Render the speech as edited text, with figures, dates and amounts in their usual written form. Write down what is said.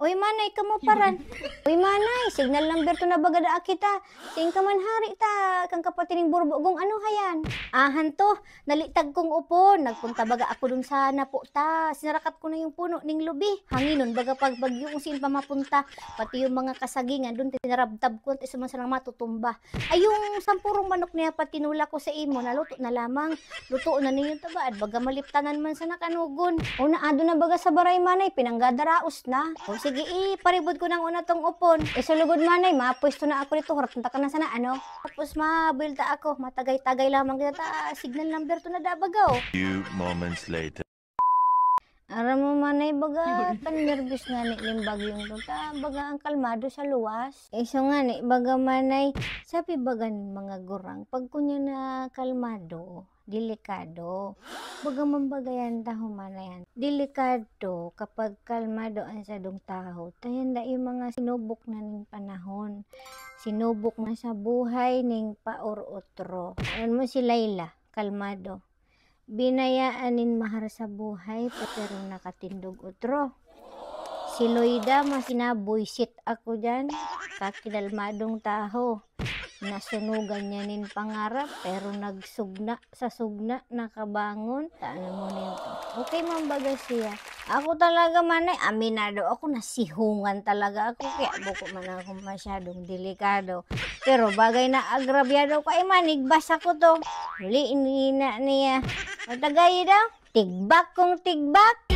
Uy, manay, kamo paran. Uy, manay, signal number to na bagada kita. Sing ka man hari ta, kang kapatining burbogong ano hayan. Ahan to, nalitag kong upon. Nagpunta baga ako dun sa napo ta. Sinarakat ko na yung puno ning lubi. Hanginon baga pag bagyo kung siin pa mapunta. Pati yung mga kasagingan dun tinarabtab ko at isa man silang matutumba. Ay yung sampurong manok niya patinula ko sa imo, naluto na lamang. Luto na ninyo tabaad, baga maliptanan man sa nakanugon. Una ado na baga sa baray manay, pinanggadaraos na. O sige paribod ko ng una tong upon. Sulugod manay, mapwesto na ako dito, harap ka na sana ano. Tapos mabilta ako, matagay-tagay lamang kita signal number to na dabagaw. Few moments later. Aram mo manay baga, nervous nga ni limbag yung luta, baga ang kalmado sa luwas. So nga ni, baga manay, sabi bagan mga gurang, pag kunya na kalmado, delikado. Baga mambagayan taho manayan. Delikado kapag kalmado ang sadong taho. Tayan da yung mga sinubok na ning panahon. Sinubok na sa buhay ning paor-otro. Ano mo si Layla, kalmado. Binayaanin mahar sa buhay pero nakatindog otro. Si Loida masinabuisit ako dyan. Kakidalmadong taho. Nasunugan niya nin pangarap pero nagsugna sa sugna nakabangon. Ano mo nito? Okay mambaga siya. Ako talaga manay, aminado ako, nasihungan talaga ako. Kaya buko man ako masyadong delikado. Pero bagay na agrabyado ko, ay manigbas ako to. Huli, inina niya. Matagay daw, tigbak kong tigbak.